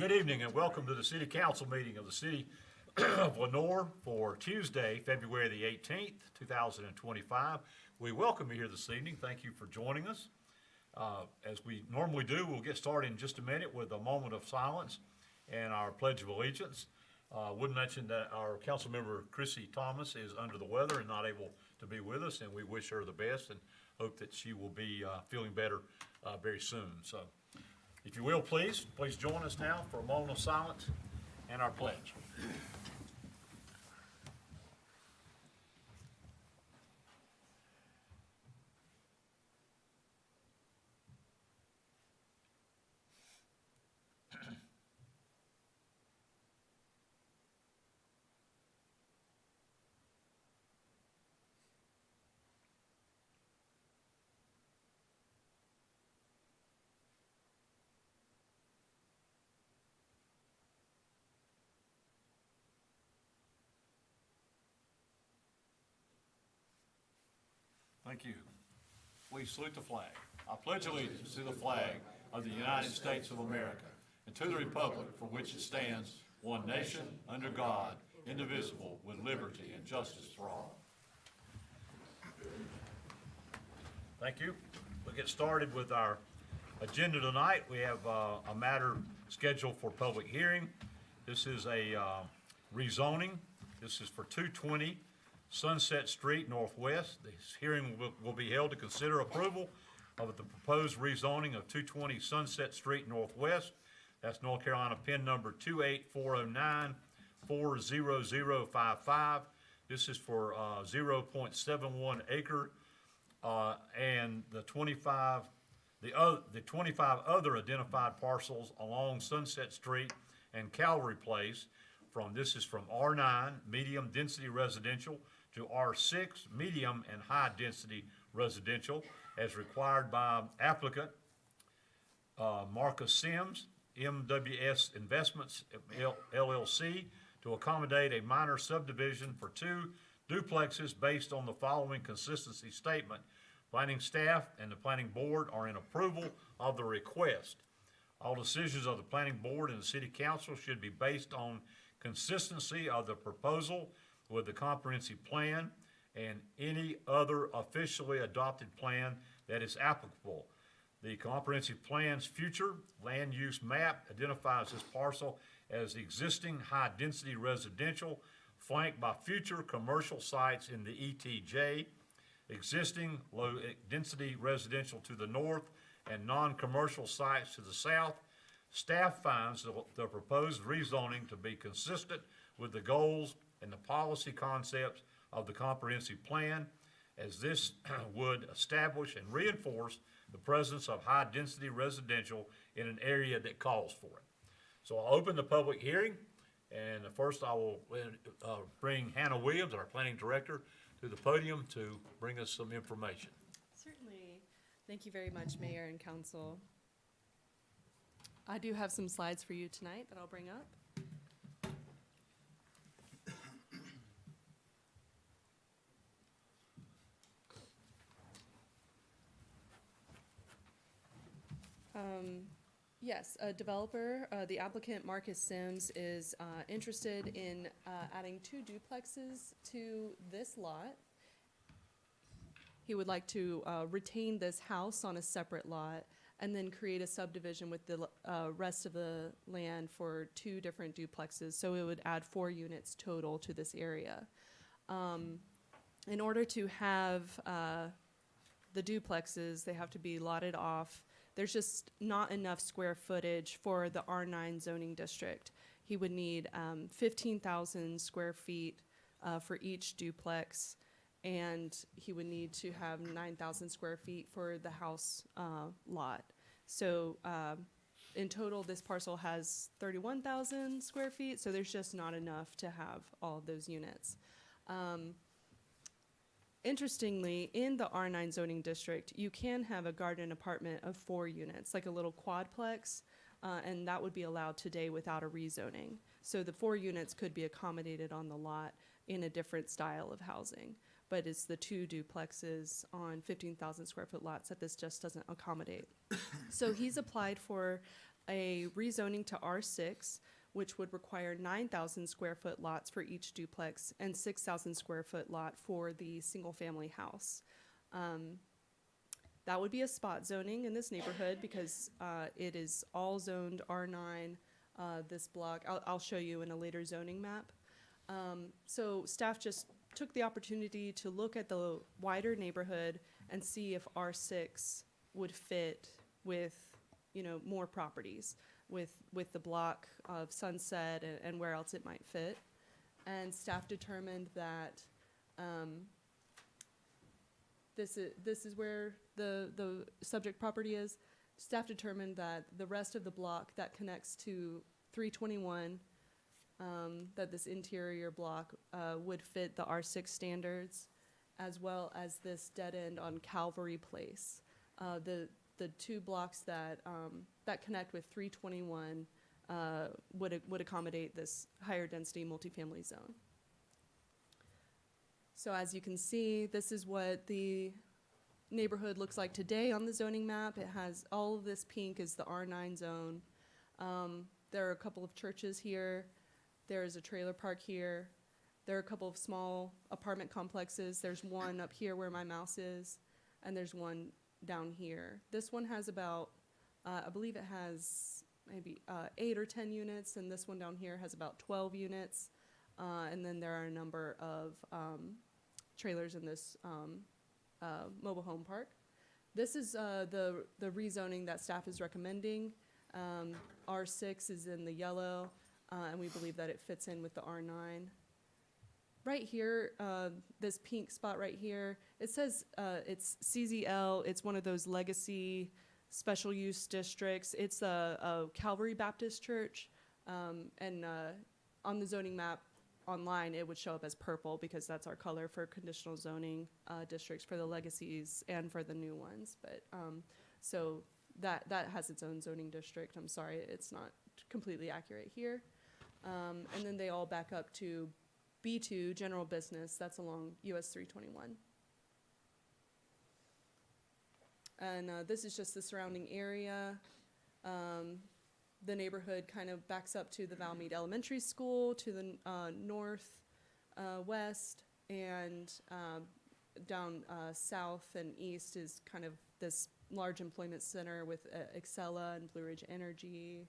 Good evening and welcome to the City Council meeting of the City of Lenore for Tuesday, February the 18th, 2025. We welcome you here this evening. Thank you for joining us. As we normally do, we'll get started in just a minute with a moment of silence and our Pledge of Allegiance. Would mention that our council member Chrissy Thomas is under the weather and not able to be with us, and we wish her the best and hope that she will be feeling better very soon. So, if you will, please join us now for a moment of silence and our pledge. Thank you. Please salute the flag. I pledge allegiance to the flag of the United States of America and to the republic for which it stands, one nation, under God, indivisible, with liberty and justice for all. Thank you. We'll get started with our agenda tonight. We have a matter scheduled for public hearing. This is a rezoning. This is for 220 Sunset Street Northwest. This hearing will be held to consider approval of the proposed rezoning of 220 Sunset Street Northwest. That's North Carolina PIN number 28409-40055. This is for 0.71 acre and the 25 other identified parcels along Sunset Street and Calvary Place. This is from R9 medium density residential to R6 medium and high density residential as required by applicant Marcus Sims, MWS Investments LLC, to accommodate a minor subdivision for 2 duplexes based on the following consistency statement. Planning staff and the planning board are in approval of the request. All decisions of the planning board and the city council should be based on consistency of the proposal with the comprehensive plan and any other officially adopted plan that is applicable. The comprehensive plan's future land use map identifies this parcel as existing high-density residential flanked by future commercial sites in the ETJ, existing low-density residential to the north, and non-commercial sites to the south. Staff finds the proposed rezoning to be consistent with the goals and the policy concepts of the comprehensive plan, as this would establish and reinforce the presence of high-density residential in an area that calls for it. So I'll open the public hearing, and first I will bring Hannah Williams, our planning director, to the podium to bring us some information. Certainly. Thank you very much, Mayor and Council. I do have some slides for you tonight that I'll bring up. Yes, a developer, the applicant Marcus Sims is interested in adding 2 duplexes to this lot. He would like to retain this house on a separate lot and then create a subdivision with the rest of the land for 2 different duplexes. So it would add 4 units total to this area. In order to have the duplexes, they have to be lotted off. There's just not enough square footage for the R9 zoning district. He would need 15,000 square feet for each duplex, and he would need to have 9,000 square feet for the house lot. So in total, this parcel has 31,000 square feet, so there's just not enough to have all of those units. Interestingly, in the R9 zoning district, you can have a garden apartment of 4 units, like a little quadplex, and that would be allowed today without a rezoning. So the 4 units could be accommodated on the lot in a different style of housing. But it's the 2 duplexes on 15,000 square foot lots that this just doesn't accommodate. So he's applied for a rezoning to R6, which would require 9,000 square foot lots for each duplex and 6,000 square foot lot for the single-family house. That would be a spot zoning in this neighborhood because it is all zoned R9, this block. I'll show you in a later zoning map. So staff just took the opportunity to look at the wider neighborhood and see if R6 would fit with, you know, more properties with the block of Sunset and where else it might fit. And staff determined that this is where the subject property is. Staff determined that the rest of the block that connects to 321, that this interior block would fit the R6 standards, as well as this dead end on Calvary Place. The two blocks that connect with 321 would accommodate this higher density multifamily zone. So as you can see, this is what the neighborhood looks like today on the zoning map. It has all of this pink is the R9 zone. There are a couple of churches here. There is a trailer park here. There are a couple of small apartment complexes. There's one up here where my mouse is, and there's one down here. This one has about, I believe it has maybe 8 or 10 units, and this one down here has about 12 units. And then there are a number of trailers in this mobile home park. This is the rezoning that staff is recommending. R6 is in the yellow, and we believe that it fits in with the R9. Right here, this pink spot right here, it says it's CZL. It's one of those legacy special use districts. It's a Calvary Baptist Church, and on the zoning map online, it would show up as purple because that's our color for conditional zoning districts for the legacies and for the new ones. But so that has its own zoning district. I'm sorry, it's not completely accurate here. And then they all back up to B2, general business, that's along US 321. And this is just the surrounding area. The neighborhood kind of backs up to the Valmead Elementary School, to the north, west, and down south and east is kind of this large employment center with Excella and Blue Ridge Energy.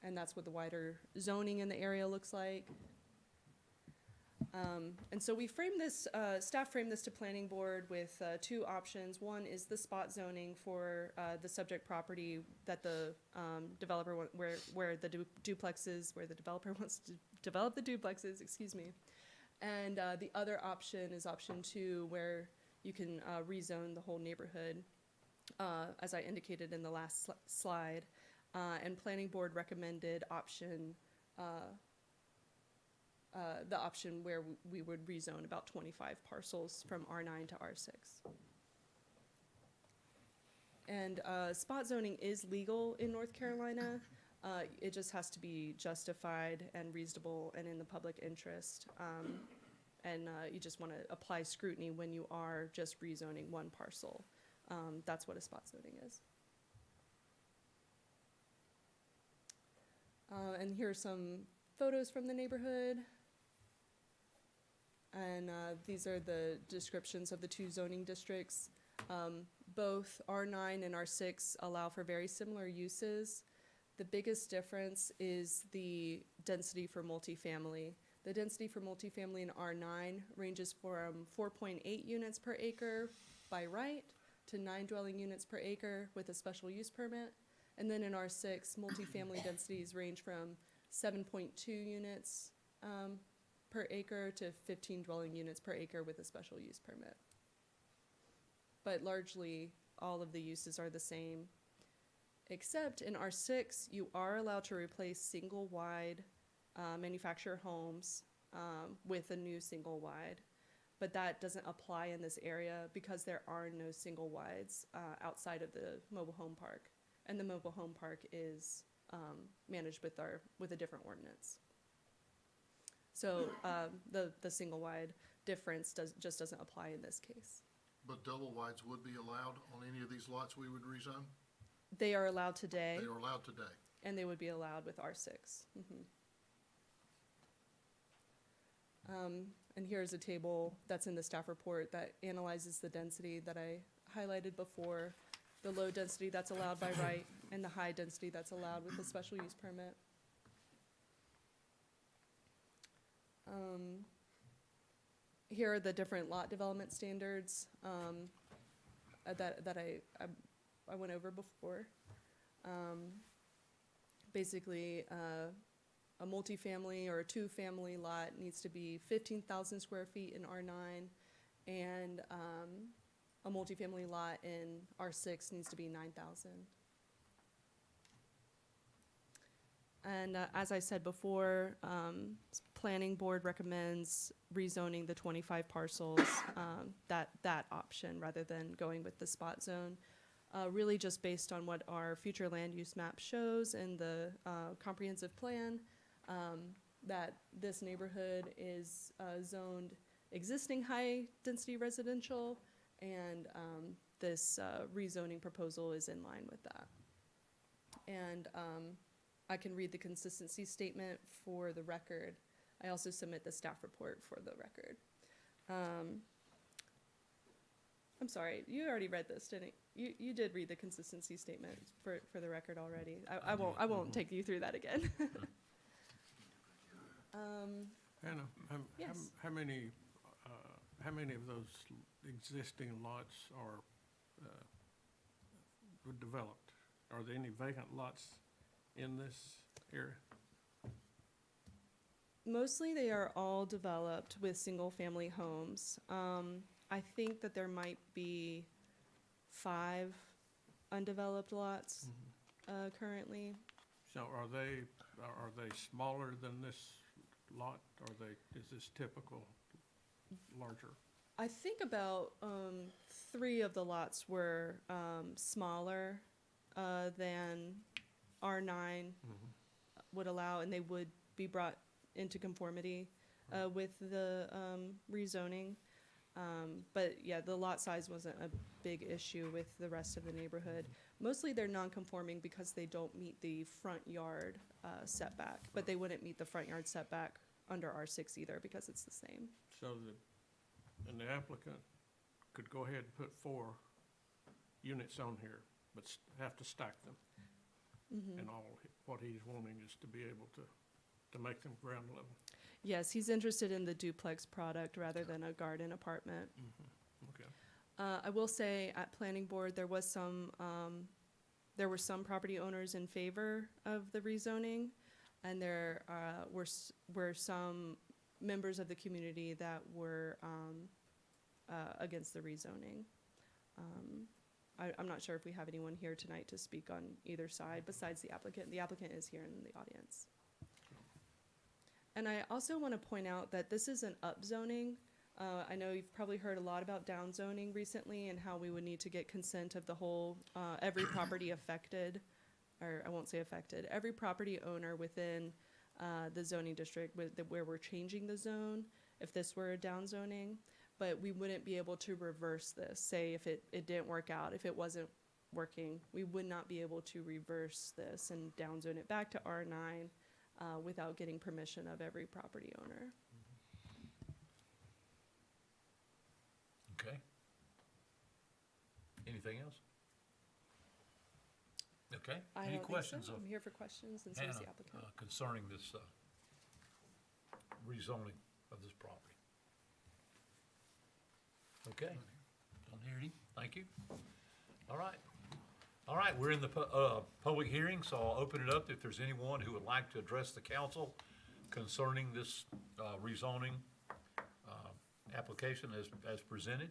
And that's what the wider zoning in the area looks like. And so we framed this, staff framed this to planning board with two options. One is the spot zoning for the subject property that the developer, where the duplexes, where the developer wants to develop the duplexes, excuse me. And the other option is option 2, where you can rezone the whole neighborhood, as I indicated in the last slide. And planning board recommended option, the option where we would rezone about 25 parcels from R9 to R6. And spot zoning is legal in North Carolina. It just has to be justified and reasonable and in the public interest. And you just want to apply scrutiny when you are just rezoning one parcel. That's what a spot zoning is. And here are some photos from the neighborhood. And these are the descriptions of the two zoning districts. Both R9 and R6 allow for very similar uses. The biggest difference is the density for multifamily. The density for multifamily in R9 ranges from 4.8 units per acre by right to 9 dwelling units per acre with a special use permit. And then in R6, multifamily densities range from 7.2 units per acre to 15 dwelling units per acre with a special use permit. But largely, all of the uses are the same, except in R6, you are allowed to replace single-wide manufactured homes with a new single-wide. But that doesn't apply in this area because there are no single-wides outside of the mobile home park. And the mobile home park is managed with a different ordinance. So the single wide difference just doesn't apply in this case. But double wides would be allowed on any of these lots we would rezone? They are allowed today, They are allowed today. and they would be allowed with R6. And here's a table that's in the staff report that analyzes the density that I highlighted before, the low density that's allowed by right, and the high density that's allowed with a special use permit. Here are the different lot development standards that I went over before. Basically, a multifamily or a two-family lot needs to be 15,000 square feet in R9, and a multifamily lot in R6 needs to be 9,000. And as I said before, planning board recommends rezoning the 25 parcels, that option, rather than going with the spot zone. Really just based on what our future land use map shows and the comprehensive plan, that this neighborhood is zoned existing high-density residential, and this rezoning proposal is in line with that. And I can read the consistency statement for the record. I also submit the staff report for the record. I'm sorry, you already read this, didn't you? You did read the consistency statement for the record already. I won't take you through that again. Hannah, Yes. how many of those existing lots are were developed? Are there any vacant lots in this area? Mostly they are all developed with single-family homes. I think that there might be 5 undeveloped lots currently. So are they smaller than this lot? Is this typical larger? I think about 3 of the lots were smaller than R9 would allow, and they would be brought into conformity with the rezoning. But yeah, the lot size wasn't a big issue with the rest of the neighborhood. Mostly they're non-conforming because they don't meet the front yard setback, but they wouldn't meet the front yard setback under R6 either because it's the same. So and the applicant could go ahead and put 4 units on here, but have to stack them. And what he's wanting is to be able to make them ground level. Yes, he's interested in the duplex product rather than a garden apartment. Okay. I will say at planning board, there were some property owners in favor of the rezoning, and there were some members of the community that were against the rezoning. I'm not sure if we have anyone here tonight to speak on either side besides the applicant. The applicant is here in the audience. And I also want to point out that this is an upzoning. I know you've probably heard a lot about downzoning recently and how we would need to get consent of the whole, every property affected, or I won't say affected, every property owner within the zoning district where we're changing the zone, if this were a downzoning. But we wouldn't be able to reverse this. Say if it didn't work out, if it wasn't working, we would not be able to reverse this and downzone it back to R9 without getting permission of every property owner. Okay. Anything else? Okay. I Any don't think questions so. of I'm here for questions, and so is Hannah the applicant. concerning this rezoning of this property? Okay. Don't hear any. Thank you. All right. All right, we're in the public hearing, so I'll open it up if there's anyone who would like to address the council concerning this rezoning application as presented.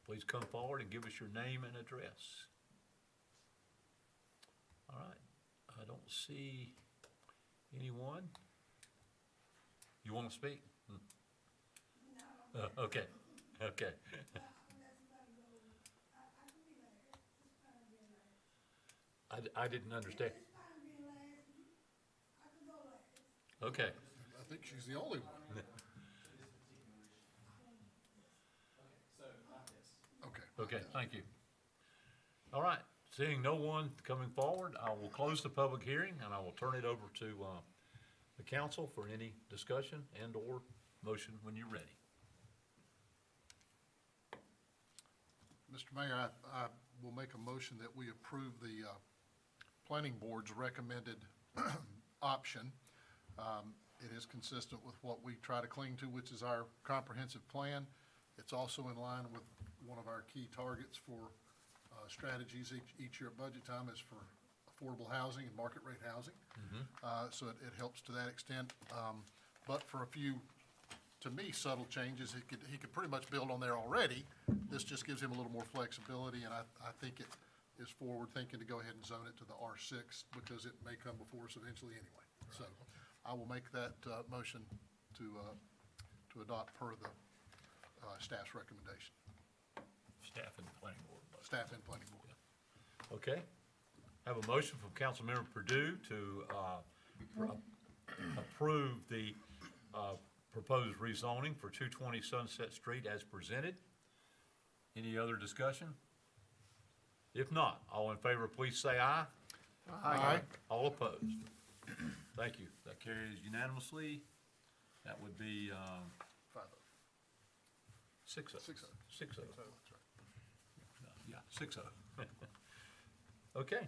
Please come forward and give us your name and address. All right, I don't see anyone. You want to speak? No. Okay, okay. I didn't understand. Okay. I think she's the only one. Okay. Okay, thank you. All right, Seeing no one coming forward, I will close the public hearing and I will turn it over to, the council for any discussion and/or motion when you're ready. Mr. Mayor, I will make a motion that we approve the planning board's recommended option. It is consistent with what we try to cling to, which is our comprehensive plan. It's also in line with one of our key targets for strategies each year at budget time is for affordable housing and market rate housing. So it helps to that extent. But for a few, to me, subtle changes, he could pretty much build on there already. This just gives him a little more flexibility, and I think it is forward-thinking to go ahead and zone it to the R6 because it may come before us eventually anyway. So I will make that motion to adopt per the staff's recommendation, Staff and planning board. staff and planning board. Okay. Have a motion from Councilmember Purdue to approve the proposed rezoning for 220 Sunset Street as presented. Any other discussion? If not, all in favor, please say aye. Aye. All opposed? Thank you. That carries unanimously. That would be 5-0. 6-0. 6-0. 6-0. That's right. Yeah, 6-0. Okay,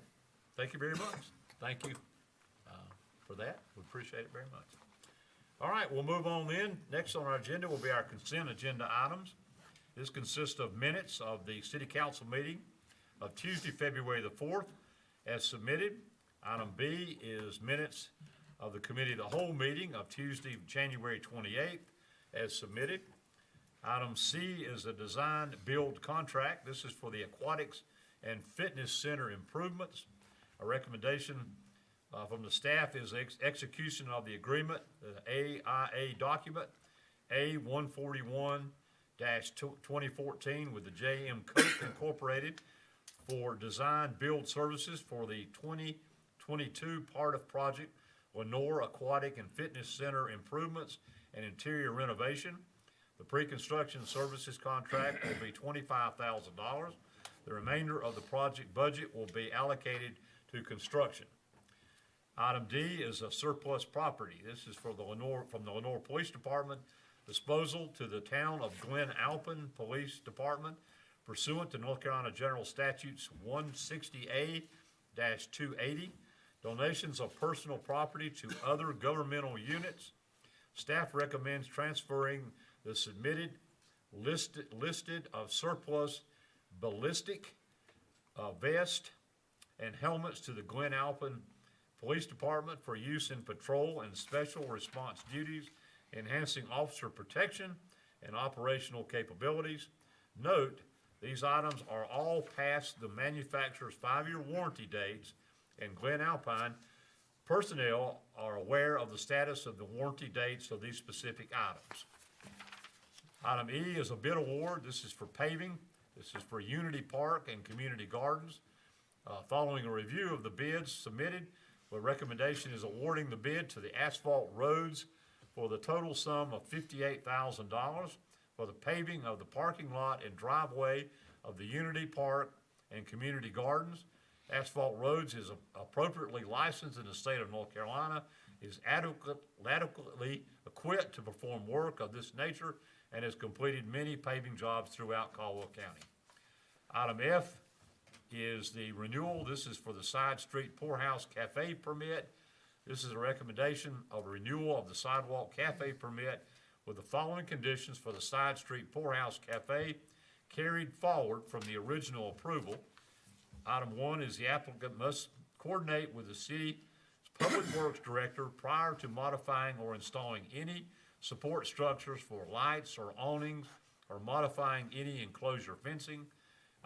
thank you very much. Thank you for that. We appreciate it very much. All right, we'll move on then. Next on our agenda will be our consent agenda items. This consists of minutes of the city council meeting of Tuesday, February the 4th, as submitted. Item B is minutes of the committee of the whole meeting of Tuesday, January 28th, as submitted. Item C is a design build contract. This is for the Aquatics and Fitness Center improvements. A recommendation from the staff is execution of the agreement, the AIA document, A141-2014 with the JM Coke Incorporated for design build services for the 2022 part of project Lenore Aquatic and Fitness Center improvements and interior renovation. The pre-construction services contract will be $25,000. The remainder of the project budget will be allocated to construction. Item D is a surplus property. This is for from the Lenore Police Department, disposal to the town of Glen Alpin Police Department pursuant to North Carolina General Statutes 160A-280. Donations of personal property to other governmental units. Staff recommends transferring the submitted listed of surplus ballistic vest and helmets to the Glen Alpin Police Department for use in patrol and special response duties, enhancing officer protection and operational capabilities. Note, these items are all past the manufacturer's 5-year warranty dates, and Glen Alpine personnel are aware of the status of the warranty dates of these specific items. Item E is a bid award. This is for paving. This is for Unity Park and Community Gardens. Following a review of the bids submitted, the recommendation is awarding the bid to the asphalt roads for the total sum of $58,000 for the paving of the parking lot and driveway of the Unity Park and Community Gardens. Asphalt Roads is appropriately licensed in the state of North Carolina, is adequately equipped to perform work of this nature, and has completed many paving jobs throughout Caldwell County. Item F is the renewal. This is for the Side Street Poorhouse Cafe permit. This is a recommendation of a renewal of the Sidewalk Cafe permit with the following conditions for the Side Street Poorhouse Cafe carried forward from the original approval. Item 1 is the applicant must coordinate with the city's Public Works Director prior to modifying or installing any support structures for lights or awnings or modifying any enclosure fencing.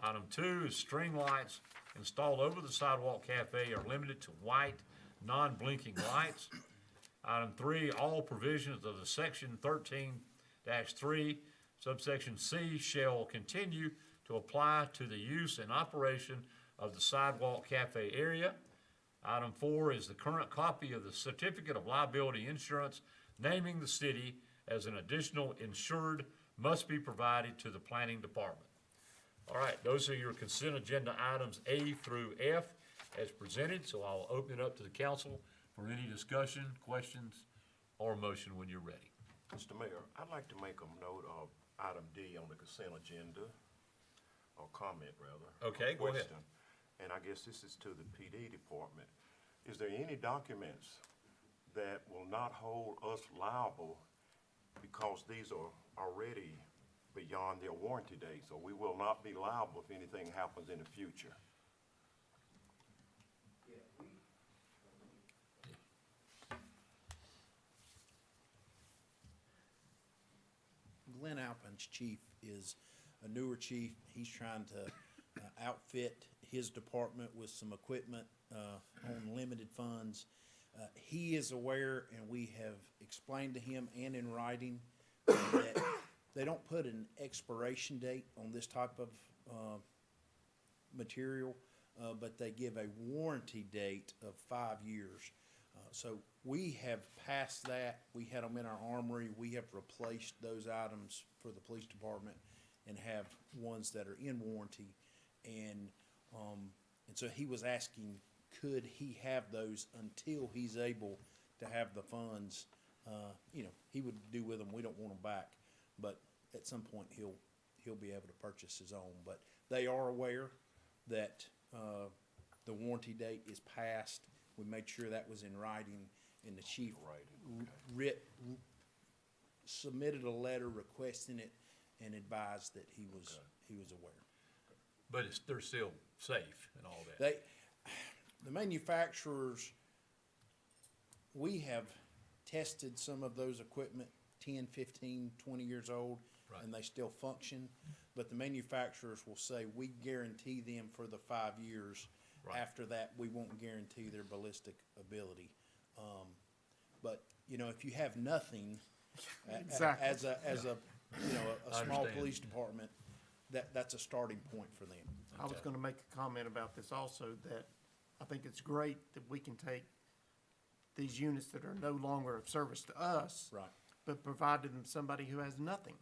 Item 2 is string lights installed over the Sidewalk Cafe are limited to white, non-blinking lights. Item 3, all provisions of the section 13-3, subsection C shall continue to apply to the use and operation of the Sidewalk Cafe area. Item 4 is the current copy of the certificate of liability insurance naming the city as an additional insured must be provided to the planning department. All right, those are your consent agenda items A through F as presented, so I'll open it up to the council for any discussion, questions, or motion when you're ready. Mr. Mayor, I'd like to make a note of item D on the consent agenda, or comment rather. Okay, go ahead. Question. And I guess this is to the PD department. Is there any documents that will not hold us liable because these are already beyond their warranty date? So we will not be liable if anything happens in the future. Glenn Alpin's chief is a newer chief. He's trying to outfit his department with some equipment on limited funds. He is aware, and we have explained to him and in writing that they don't put an expiration date on this type of material, but they give a warranty date of 5 years. So we have passed that. We had them in our armory. We have replaced those items for the police department and have ones that are in warranty. And so he was asking, could he have those until he's able to have the funds? He would do with them. We don't want them back, but at some point he'll be able to purchase his own. But they are aware that the warranty date is passed. We made sure that was in writing, and the chief submitted a letter requesting it and advised that he was aware. But they're still safe and all that. The manufacturers, we have tested some of those equipment 10, 15, 20 years old, Right. and they still function. But the manufacturers will say, we guarantee them for the 5 years. Right. After that, we won't guarantee their ballistic ability. But, if you have nothing, Exactly. as a I small understand. police department, that's a starting point for them. I was gonna make a comment about this also, that I think it's great that we can take these units that are no longer of service to us. Right. But provide them somebody who has nothing.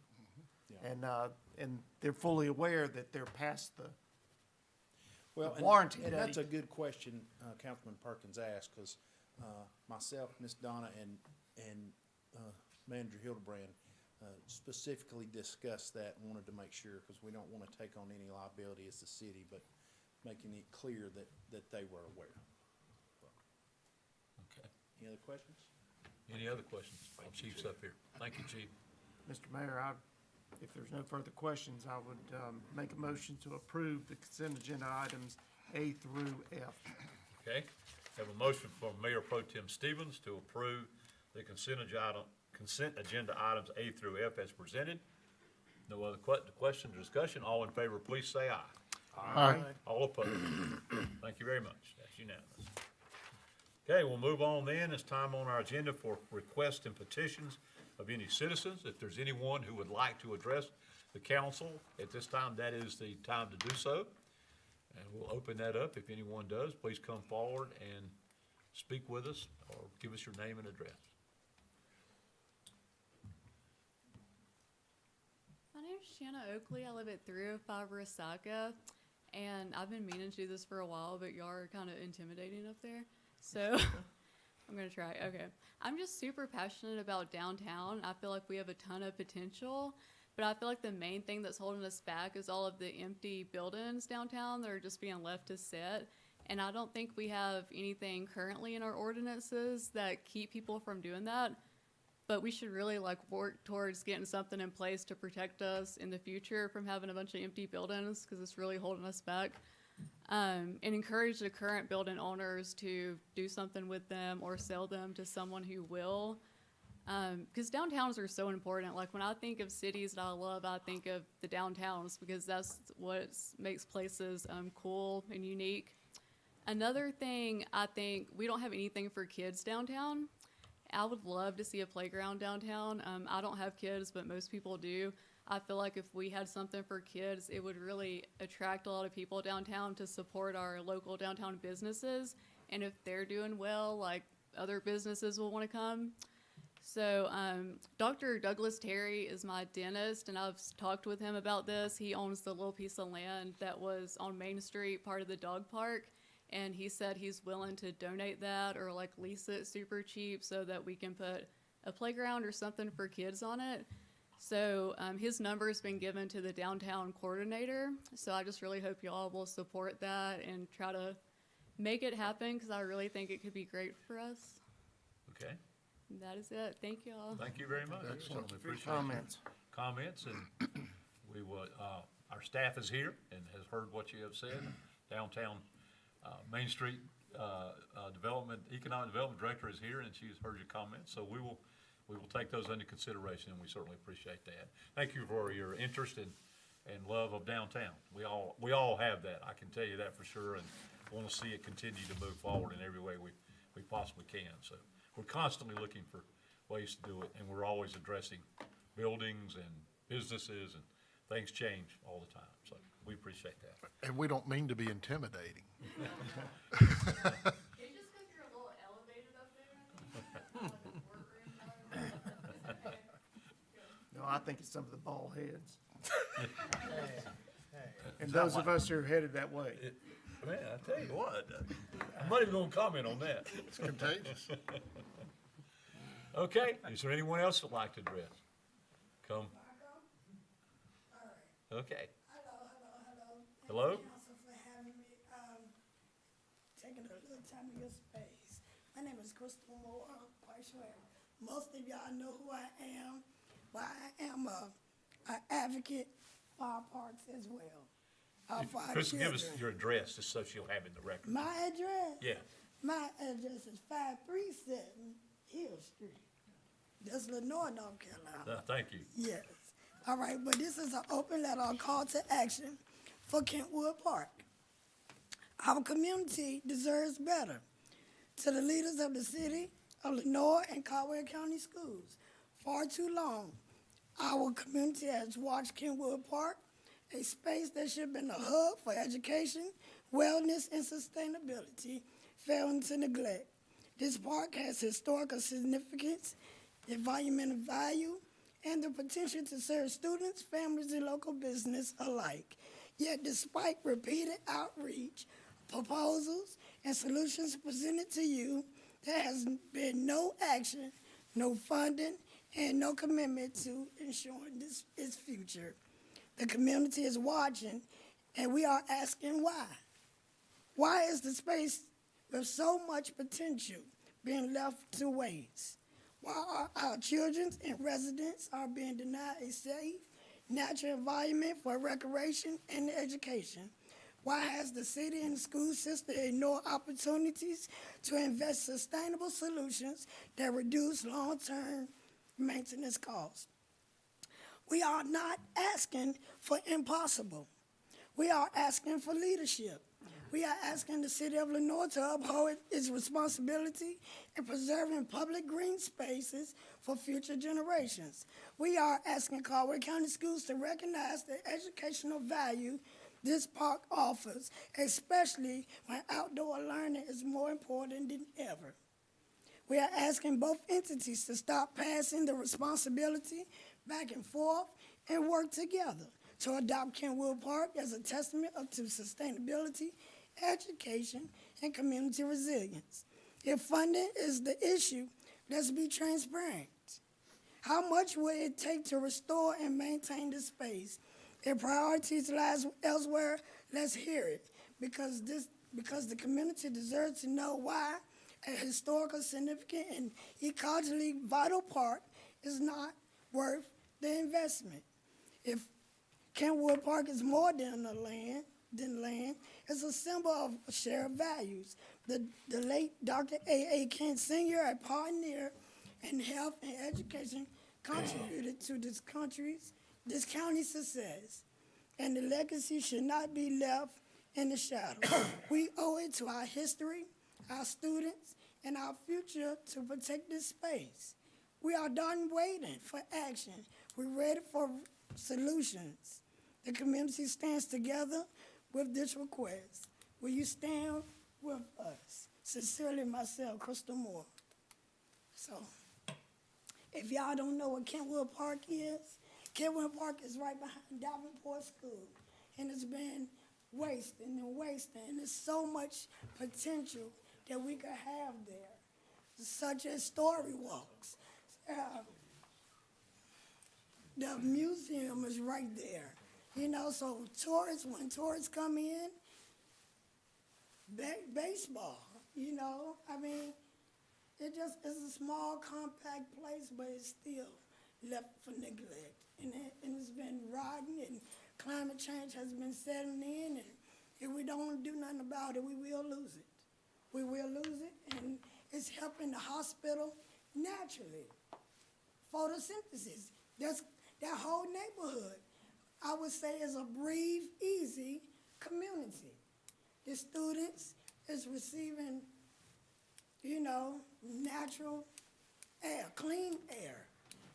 Yeah. And they're fully aware that they're past the, Well, The warranty and that's date. a good question, Councilman Perkins asked, because myself, Miss Donna, and Manager Hildebrand specifically discussed that and wanted to make sure, because we don't want to take on any liability as the city, but making it clear that they were aware. Okay. Any other questions? Any other questions? Our Chief's up here. Thank you, Chief. Mr. Mayor, if there's no further questions, I would make a motion to approve the consent agenda items A through F. Okay, have a motion from Mayor Pro Tem Stevens to approve the consent agenda items A through F as presented. No other question or discussion? All in favor, please say aye. Aye. All opposed? Thank you very much. That's unanimous. Okay, we'll move on then. It's time on our agenda for requests and petitions of any citizens. If there's anyone who would like to address the council at this time, that is the time to do so. And we'll open that up. If anyone does, please come forward and speak with us or give us your name and address. My name's Shanna Oakley. I live at 305 Resaca, and I've been meaning to do this for a while, but y'all are kind of intimidating up there, so I'm gonna try. Okay, I'm just super passionate about downtown. I feel like we have a ton of potential, but I feel like the main thing that's holding us back is all of the empty buildings downtown that are just being left to sit. And I don't think we have anything currently in our ordinances that keep people from doing that. But we should really work towards getting something in place to protect us in the future from having a bunch of empty buildings, because it's really holding us back. And encourage the current building owners to do something with them or sell them to someone who will. Because downtowns are so important. Like when I think of cities that I love, I think of the downtowns, because that's what makes places cool and unique. Another thing, I think we don't have anything for kids downtown. I would love to see a playground downtown. I don't have kids, but most people do. I feel like if we had something for kids, it would really attract a lot of people downtown to support our local downtown businesses. And if they're doing well, like other businesses will want to come. So, Dr. Douglas Terry is my dentist, and I've talked with him about this. He owns the little piece of land that was on Main Street, part of the dog park, and he said he's willing to donate that or like lease it super cheap so that we can put a playground or something for kids on it. So, his number's been given to the downtown coordinator. So I just really hope y'all will support that and try to make it happen, because I really think it could be great for us. Okay, And that is it. Thank y'all. thank you very much. Excellent. Certainly appreciate comments, and we will, our staff is here and has heard what you have said. Downtown, Main Street, Economic Development Director is here, and she's heard your comments, so we will take those into consideration, and we certainly appreciate that. Thank you for your interest and love of downtown. We all have that, I can tell you that for sure, and want to see it continue to move forward in every way we possibly can. So we're constantly looking for ways to do it, and we're always addressing buildings and businesses, and things change all the time, so we appreciate that. And we don't mean to be intimidating. It's just because you're a little elevated up there. No, I think it's some of the bald heads. And those of us who are headed that way. Man, I tell you what, I'm not even gonna comment on that. It's contagious. Okay, is there anyone else that'd like to address? Come. Okay, Hello? Thank you, Council, for having me, taking a little time of your space. My name is Crystal Moore, I'm quite sure most of y'all know who I am, but I am a advocate for our parks as well. For our Chris, give us children. your address, just so she'll have it in the record. My address? Yeah, My address is 537 Hill Street. That's Lenore, North Carolina. thank you. Yes. All right, but this is an open letter, a call to action for Kentwood Park. Our community deserves better. To the leaders of the city of Lenore and Caldwell County Schools, far too long, our community has watched Kentwood Park, a space that should have been a hub for education, wellness, and sustainability, fell into neglect. This park has historical significance, environmental value, and the potential to serve students, families, and local business alike. Yet despite repeated outreach, proposals, and solutions presented to you, there has been no action, no funding, and no commitment to ensuring its future. The community is watching, and we are asking why. Why is the space with so much potential being left to waste? Why are our children and residents are being denied a safe, natural environment for recreation and education? Why has the city and the school system ignored opportunities to invest sustainable solutions that reduce long-term maintenance costs? We are not asking for impossible. We are asking for leadership. We are asking the city of Lenore to uphold its responsibility in preserving public green spaces for future generations. We are asking Caldwell County Schools to recognize the educational value this park offers, especially when outdoor learning is more important than ever. We are asking both entities to stop passing the responsibility back and forth and work together to adopt Kentwood Park as a testament to sustainability, education, and community resilience. If funding is the issue, let's be transparent. How much would it take to restore and maintain the space? If priorities lies elsewhere, let's hear it, because the community deserves to know why a historical, significant, and ecologically vital park is not worth the investment. If Kentwood Park is more than land, it's a symbol of shared values. The late Dr. A.A. Kent Sr., a pioneer in health and education, contributed to this county's success, and the legacy should not be left in the shadows. We owe it to our history, our students, and our future to protect this space. We are done waiting for action. We're ready for solutions. The community stands together with this request. Will you stand with us? Sincerely, myself, Crystal Moore. So, If y'all don't know what Kentwood Park is, Kentwood Park is right behind Davenport School. And it's been wasting and wasting. And there's so much potential that we could have there, such as story walks. The museum is right there. You know, so when tourists come in, baseball, you know, I mean, it's a small, compact place, but it's still left for neglect. And it's been rotten, and climate change has been setting in, and if we don't do nothing about it, we will lose it. We will lose it, and it's helping the hospital naturally. Photosynthesis, that whole neighborhood, I would say, is a breathe easy community. The students is receiving, you know, natural air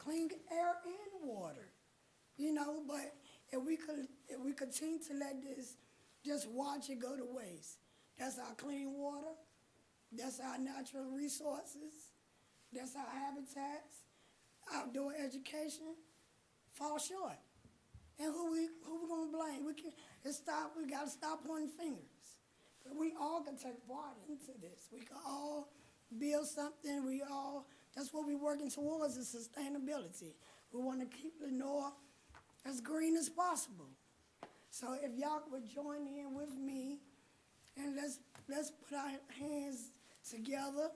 and water, you know, but if we continue to let this, just watch it go to waste. That's our clean water, that's our natural resources, that's our habitats, outdoor education, fall short. And who we gonna blame? We gotta stop pointing fingers. But we all can take part into this. We can all build something. That's what we're working towards, is sustainability. We wanna keep Lenore as green as possible. So if y'all would join in with me, and let's put our hands together,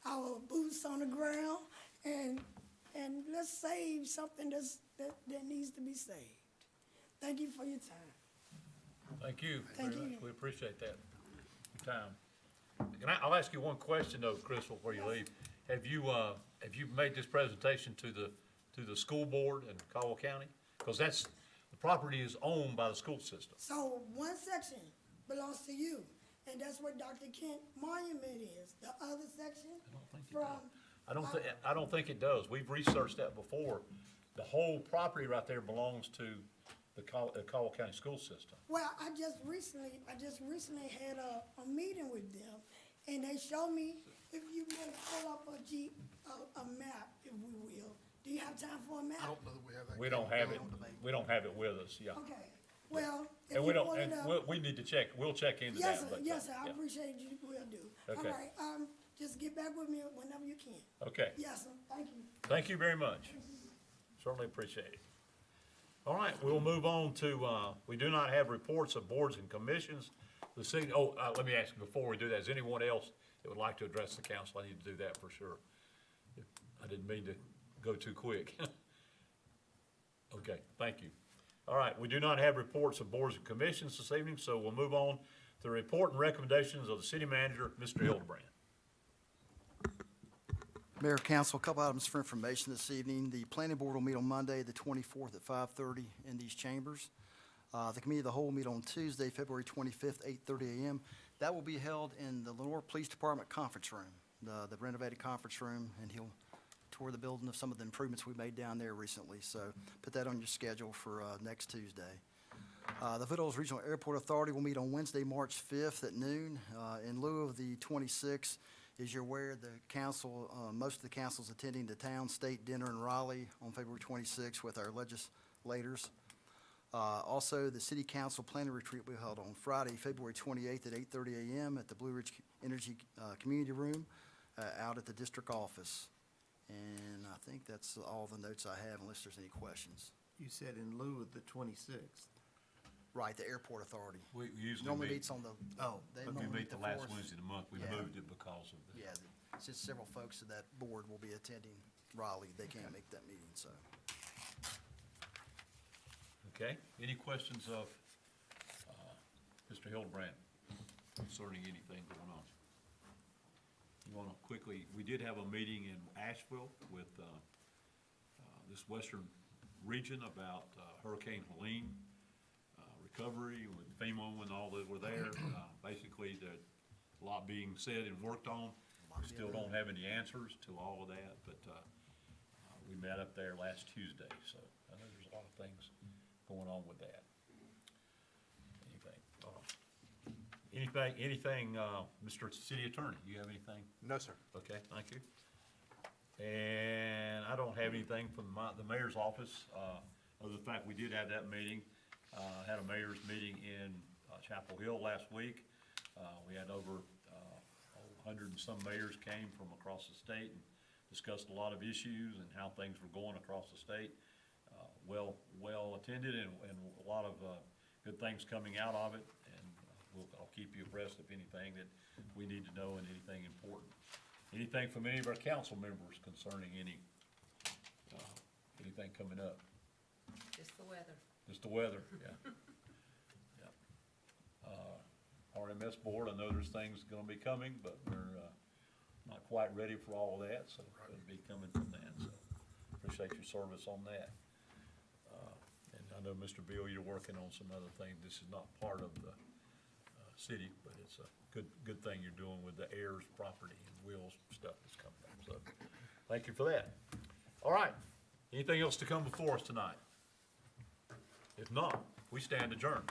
our boots on the ground, and let's save something that needs to be saved. Thank you for your time. Thank you. Thank very you. much. We appreciate that, your time. I'll ask you one question though, Crystal, before you leave. Have you made this presentation to the school board in Caldwell County? Because the property is owned by the school system. So one section belongs to you, and that's where Dr. Kent Monument is. The other section from. I don't think it does. We've researched that before. The whole property right there belongs to the Caldwell County school system. Well, I just recently had a meeting with them, and they showed me, if you will pull up a map, if we will. Do you have time for a map? I don't know that we have that. We don't have it. We don't have it with us. Yeah. Okay. Well, if And you pull it up. we need to check. We'll check into Yes, that. sir. but, Yes, sir. I yeah. appreciate you. Will do. Okay. All right. Just get back with me whenever you can. Okay. Yes, sir. Thank you. Thank you very much. Certainly appreciate it. All right, we'll move on to, we do not have reports of boards and commissions. Let me ask you before we do that, is anyone else that would like to address the council? I need to do that for sure. I didn't mean to go too quick. Okay, thank you. All right, we do not have reports of boards and commissions this evening, so we'll move on to the report and recommendations of the city manager, Mr. Hildebrand. Mayor, Council, a couple items for information this evening. The planning board will meet on Monday, the 24th at 5:30 in these chambers. The committee of the whole will meet on Tuesday, February 25th, 8:30 a.m. That will be held in the Lenore Police Department conference room, the renovated conference room, and he'll tour the building of some of the improvements we made down there recently. So put that on your schedule for next Tuesday. The Foothills Regional Airport Authority will meet on Wednesday, March 5th at noon. In lieu of the 26th, as you're aware, the council, most of the council's attending the town state dinner in Raleigh on February 26th with our legislators. Also, the city council planning retreat will be held on Friday, February 28th at 8:30 a.m. at the Blue Ridge Energy Community Room out at the district office. And I think that's all the notes I have unless there's any questions. You said in lieu of the 26th. Right, the airport authority. We usually Normally meet, meets on the, they we normally meet meet the the last 4th. Wednesday of the month. We Yeah. moved it because of the. Yeah, since several folks of that board will be attending Raleigh, they can't make that meeting, so. Okay, any questions of, Mr. Hildebrand concerning anything going on? You wanna quickly, we did have a meeting in Asheville with, this western region about, Hurricane Helene, recovery with FEMA and all that were there. Basically, there's a lot being said and worked on. We still don't have any answers to all of that, but, we met up there last Tuesday, so I know there's a lot of things going on with that. Anything, Mr. City Attorney, you have anything? No, sir. Okay, thank you. And I don't have anything from the mayor's office, other than the fact we did have that meeting. Had a mayor's meeting in Chapel Hill last week. We had over 100 and some mayors came from across the state and discussed a lot of issues and how things were going across the state. Well attended and a lot of good things coming out of it. And I'll keep you abreast of anything that we need to know and anything important. Anything from any of our council members concerning anything coming up? Just the weather. Just the weather, yeah. Yeah. RMS board, I know there's things gonna be coming, but we're, not quite ready for all of that, so it'll be coming from that, so appreciate your service on that. And I know, Mr. Bill, you're working on some other things. This is not part of the, city, but it's a good thing you're doing with the heirs property and wills stuff that's coming up, so thank you for that. All right, anything else to come before us tonight? If not, we stand adjourned.